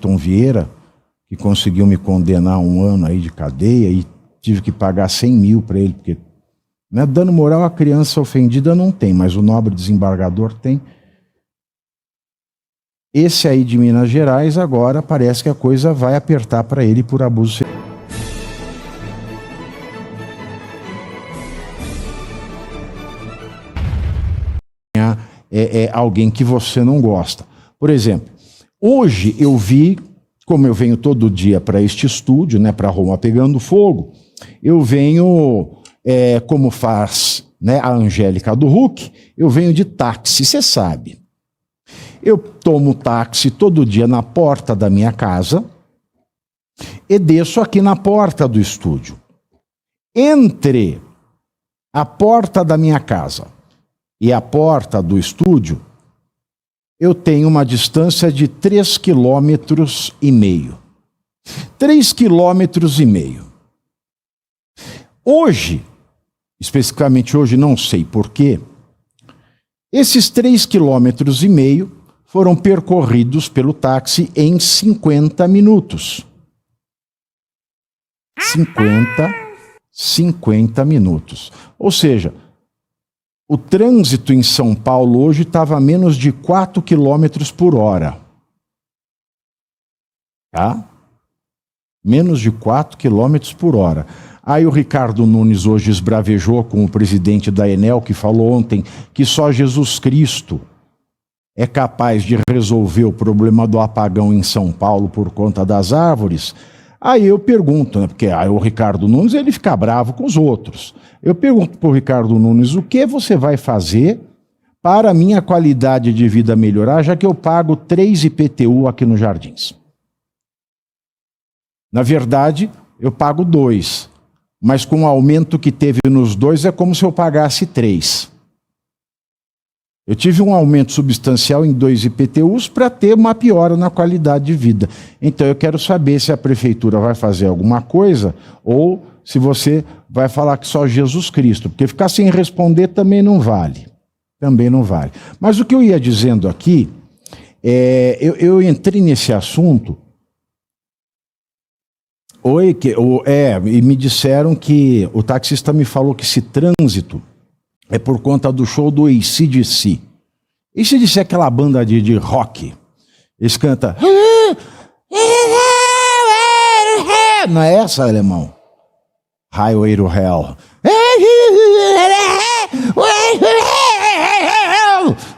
Cleiton Vieira, que conseguiu me condenar a 1 ano aí de cadeia e tive que pagar 100 mil para ele, porque né, dano moral a criança ofendida não tem, mas o nobre desembargador tem. Esse aí de Minas Gerais, agora parece que a coisa vai apertar para ele por abuso sexual. É alguém que você não gosta. Por exemplo, hoje eu vi, como eu venho todo dia para este estúdio, né, para Roma Pegando Fogo, eu venho, como faz né, a Angélica do Hulk, eu venho de táxi, você sabe. Eu tomo táxi todo dia na porta da minha casa e desço aqui na porta do estúdio. Entre a porta da minha casa e a porta do estúdio, eu tenho uma distância de 3,5 quilômetros. 3,5 quilômetros. Hoje, especificamente hoje, não sei porquê, esses 3,5 quilômetros foram percorridos pelo táxi em 50 minutos. 50 minutos. Ou seja, o trânsito em São Paulo hoje estava a menos de 4 quilômetros por hora. Tá? Menos de 4 quilômetros por hora. Aí o Ricardo Nunes hoje esbravejou com o presidente da Enel, que falou ontem que só Jesus Cristo é capaz de resolver o problema do apagão em São Paulo por conta das árvores. Aí eu pergunto, né, porque aí o Ricardo Nunes ele fica bravo com os outros. Eu pergunto para o Ricardo Nunes, o que você vai fazer para a minha qualidade de vida melhorar, já que eu pago 3 IPTU aqui nos Jardins? Na verdade, eu pago 2, mas com o aumento que teve nos 2 é como se eu pagasse 3. Eu tive um aumento substancial em 2 IPTUs para ter uma piora na qualidade de vida. Então eu quero saber se a prefeitura vai fazer alguma coisa ou se você vai falar que só Jesus Cristo, porque ficar sem responder também não vale. Também não vale. Mas o que eu ia dizendo aqui, eu entrei nesse assunto, e me disseram que o taxista me falou que esse trânsito é por conta do show do AC/DC. AC/DC é aquela banda de rock. Eles cantam... Não é essa, alemão? Highway to Hell.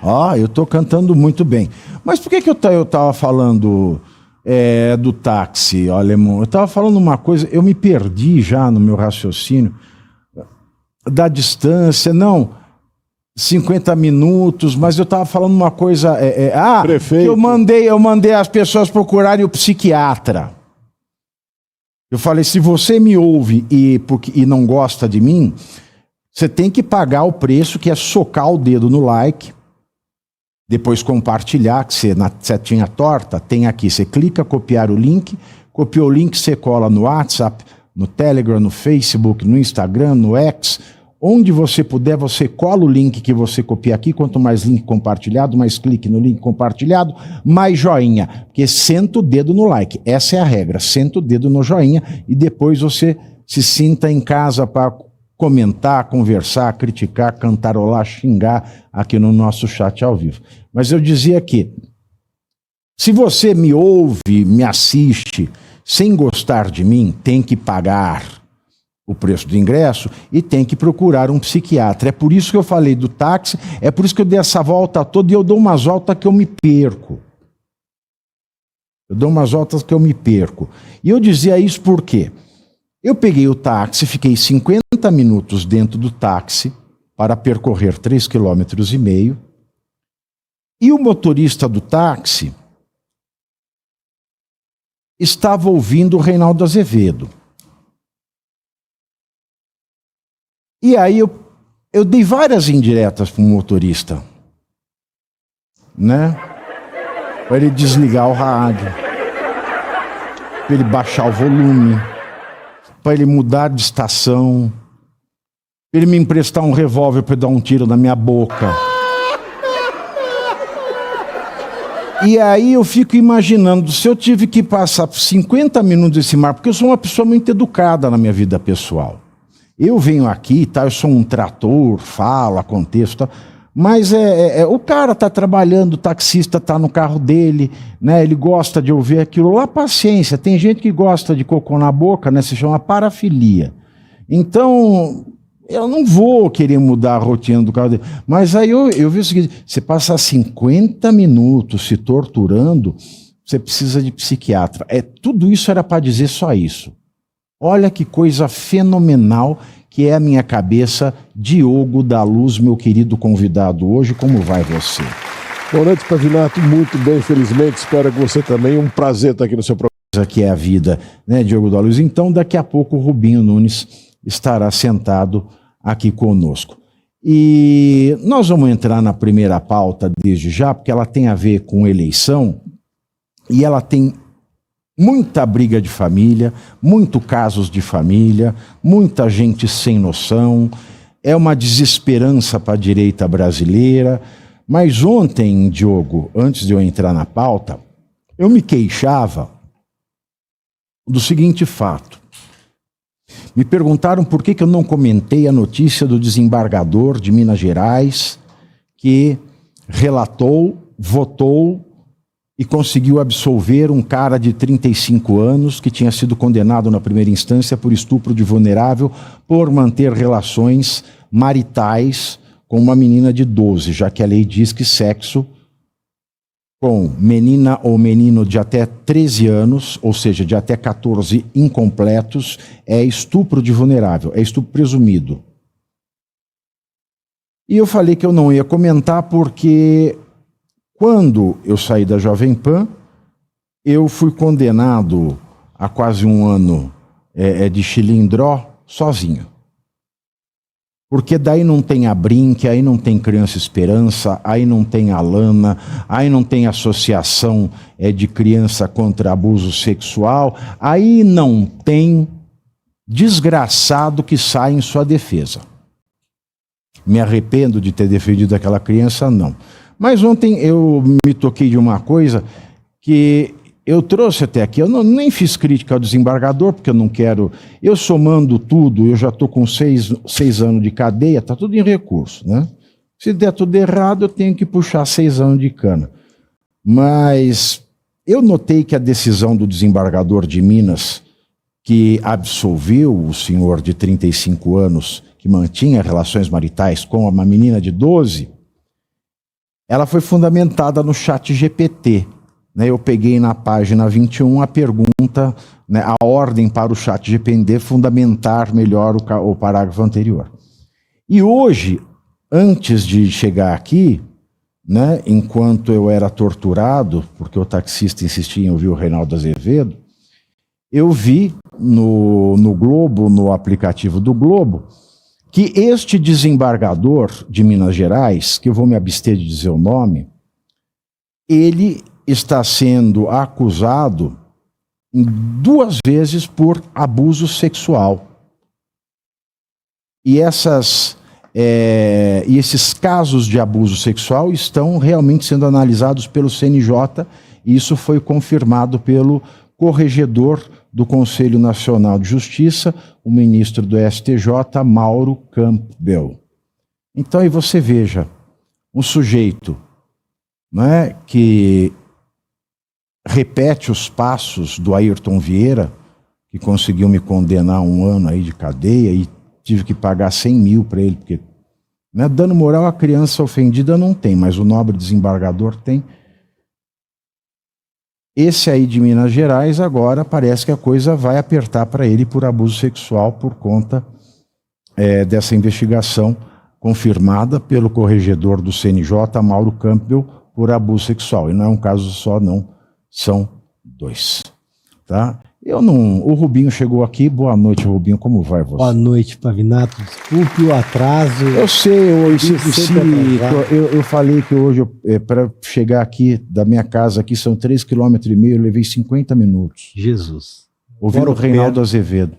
Ó, eu tô cantando muito bem. Mas por que eu tava falando do táxi, alemão? Eu tava falando uma coisa, eu me perdi já no meu raciocínio. Da distância, não, 50 minutos, mas eu estava falando uma coisa, que eu mandei as pessoas procurarem o psiquiatra. Eu falei, se você me ouve e não gosta de mim, você tem que pagar o preço, que é socar o dedo no like, depois compartilhar, que você na setinha torta, tem aqui, você clica, copiar o link, copiou o link, você cola no WhatsApp, no Telegram, no Facebook, no Instagram, no X, onde você puder, você cola o link que você copia aqui. Quanto mais link compartilhado, mais clique no link compartilhado, mais joinha, porque senta o dedo no like, essa é a regra, senta o dedo no joinha e depois você se sinta em casa para comentar, conversar, criticar, cantarolar, xingar aqui no nosso chat ao vivo. Mas eu dizia que, se você me ouve, me assiste, sem gostar de mim, tem que pagar o preço do ingresso e tem que procurar um psiquiatra. É por isso que eu falei do táxi, é por isso que eu dei essa volta toda e eu dou umas voltas que eu me perco. E eu dizia isso porque eu peguei o táxi, fiquei 50 minutos dentro do táxi para percorrer 3,5 quilômetros e o motorista do táxi estava ouvindo o Reinaldo Azevedo. E aí eu dei várias indiretas para o motorista, né? Para ele desligar o rádio, para ele baixar o volume, para ele mudar de estação, para ele me emprestar um revólver para dar um tiro na minha boca. E aí eu fico imaginando, se eu tive que passar 50 minutos nesse mar, porque eu sou uma pessoa muito educada na minha vida pessoal. Eu venho aqui, tá, eu sou um trator, falo, aconteço, tá, mas o cara tá trabalhando, o taxista tá no carro dele, né, ele gosta de ouvir aquilo lá, paciência. Tem gente que gosta de cocô na boca, né, se chama parafilia. Então, eu não vou querer mudar a rotina do carro dele. Mas aí eu vi o seguinte, você passar 50 minutos se torturando, você precisa de psiquiatra. Tudo isso era para dizer só isso. Olha que coisa fenomenal que é a minha cabeça. Diogo da Luz, meu querido convidado hoje, como vai você? Boa noite, Pavinato, muito bem, felizmente, espero que você também, um prazer estar aqui no seu programa. Que é a vida, né, Diogo da Luz? Então, daqui a pouco o Rubinho Nunes estará sentado aqui conosco. E nós vamos entrar na primeira pauta desde já, porque ela tem a ver com eleição e ela tem muita briga de família, muitos casos de família, muita gente sem noção, é uma desesperança para a direita brasileira. Mas ontem, Diogo, antes de eu entrar na pauta, eu me queixava do seguinte fato. Me perguntaram por que eu não comentei a notícia do desembargador de Minas Gerais que relatou, votou e conseguiu absolver um cara de 35 anos que tinha sido condenado na primeira instância por estupro de vulnerável por manter relações maritais com uma menina de 12, já que a lei diz que sexo com menina ou menino de até 13 anos, ou seja, de até 14 incompletos, é estupro de vulnerável, é estupro presumido. E eu falei que eu não ia comentar porque quando eu saí da Jovem Pan, eu fui condenado a quase um ano de chilindró sozinho. Porque daí não tem a Brinque, aí não tem Criança Esperança, aí não tem a Lana, aí não tem associação de criança contra abuso sexual, aí não tem desgraçado que sai em sua defesa. Me arrependo de ter defendido aquela criança? Não. Mas ontem eu me toquei de uma coisa que eu trouxe até aqui. Eu nem fiz crítica ao desembargador, porque eu não quero. Eu somando tudo, eu já estou com 6 anos de cadeia, está tudo em recurso, né? Se der tudo errado, eu tenho que puxar 6 anos de cana. Mas eu notei que a decisão do desembargador de Minas, que absolveu o senhor de 35 anos, que mantinha relações maritais com uma menina de 12, ela foi fundamentada no ChatGPT. Eu peguei na página 21 a pergunta, né, a ordem para o ChatGPT fundamentar melhor o parágrafo anterior. E hoje, antes de chegar aqui, né, enquanto eu era torturado, porque o taxista insistia em ouvir o Reinaldo Azevedo, eu vi no Globo, no aplicativo do Globo, que este desembargador de Minas Gerais, que eu vou me abster de dizer o nome, ele está sendo acusado 2 vezes por abuso sexual. E esses casos de abuso sexual estão realmente sendo analisados pelo CNJ, e isso foi confirmado pelo corregedor do Conselho Nacional de Justiça, o ministro do STJ, Mauro Campbell. Então aí você veja, um sujeito, né, que repete os passos do Ayrton Vieira, que conseguiu me condenar 1 ano aí de cadeia e tive que pagar 100 mil para ele, porque, né, dano moral a criança ofendida não tem, mas o nobre desembargador tem. Esse aí de Minas Gerais, agora parece que a coisa vai apertar para ele por abuso sexual por conta dessa investigação confirmada pelo corregedor do CNJ, Mauro Campbell, por abuso sexual. E não é um caso só, não. São 2. Tá? O Rubinho chegou aqui. Boa noite, Rubinho. Como vai você? Boa noite, Pavinato. Desculpe o atraso. Eu sei, eu falei que hoje, para chegar aqui, da minha casa aqui, são 3,5 km, eu levei 50 minutos. Jesus. Ouvindo o Reinaldo Azevedo.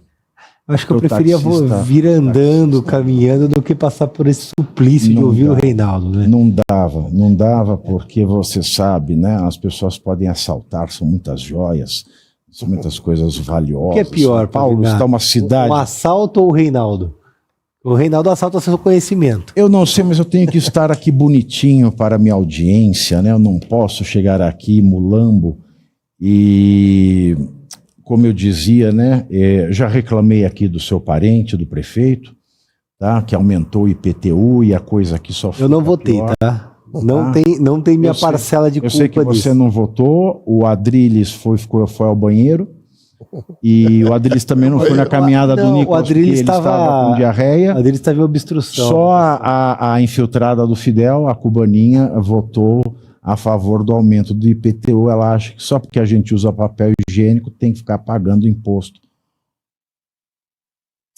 Acho que eu O preferia taxista- vir andando, taxista. caminhando, do que passar por esse suplício de Não ouvir o dá. Reinaldo, né? Não dava porque você sabe, né? As pessoas podem assaltar, são muitas joias, são muitas coisas valiosas. O que é pior, São Paulo Pavinato? está uma cidade. Um assalto ou o Reinaldo? O Reinaldo assalta seu conhecimento. Eu não sei, mas eu tenho que estar aqui bonitinho para a minha audiência, né? Eu não posso chegar aqui mulambo e, como eu dizia, né? Já reclamei aqui do seu parente, do prefeito, tá? Que aumentou o IPTU e a coisa aqui só Eu não fica votei, pior. tá? Não tem minha Eu sei- parcela de culpa Eu sei que você disso. não votou, o Adriles foi ao banheiro e o Adriles também não foi na caminhada do Não, o Nicolas porque Adriles ele estava com diarreia. A dele estava em obstrução. Só a infiltrada do Fidel, a cubaninha, votou a favor do aumento do IPTU. Ela acha que só porque a gente usa papel higiênico tem que ficar pagando imposto.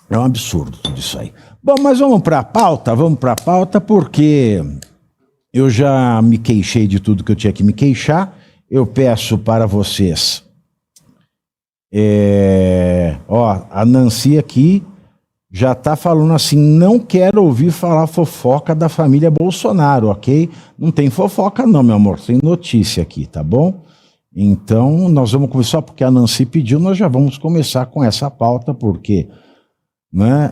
É um absurdo tudo isso aí. Bom, mas vamos para a pauta, porque eu já me queixei de tudo que eu tinha que me queixar. Eu peço para vocês. A Nancy aqui já está falando assim, não quero ouvir falar fofoca da família Bolsonaro, ok? Não tem fofoca não, meu amor, tem notícia aqui, tá bom? Então, nós vamos começar, porque a Nancy pediu, nós já vamos começar com essa pauta, porque, né,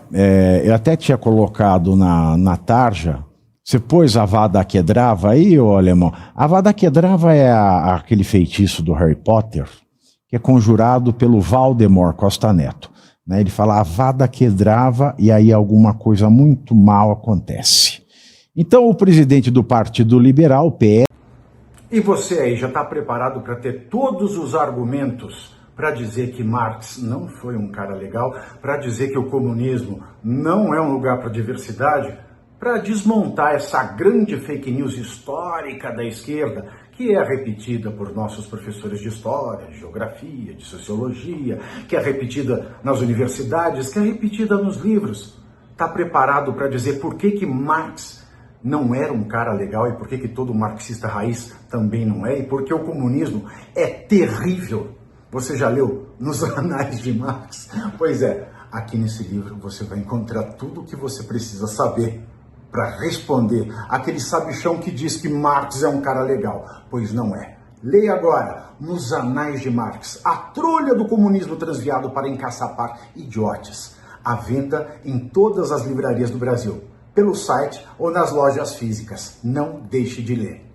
eu até tinha colocado na tarja, você pôs a Avada Kedavra aí, ô alemão? A Avada Kedavra é aquele feitiço do Harry Potter, que é conjurado pelo Valdemar Costa Neto. Né? Ele fala Avada Kedavra e aí alguma coisa muito mal acontece. Então o presidente do Partido Liberal, o PL... E você aí já está preparado para ter todos os argumentos para dizer que Marx não foi um cara legal, para dizer que o comunismo não é um lugar para diversidade, para desmontar essa grande fake news histórica da esquerda, que é repetida por nossos professores de história, de geografia, de sociologia, que é repetida nas universidades, que é repetida nos livros. Está preparado para dizer por que Marx não era um cara legal e por que todo marxista raiz também não é, e porque o comunismo é terrível. Você já leu nos Anais de Marx? Pois é, aqui nesse livro você vai encontrar tudo o que você precisa saber para responder aquele sabichão que diz que Marx é um cara legal, pois não é. Leia agora, nos Anais de Marx, a trolha do comunismo transviado para encaçapar idiotes. À venda em todas as livrarias do Brasil, pelo site ou nas lojas físicas. Não deixe de ler.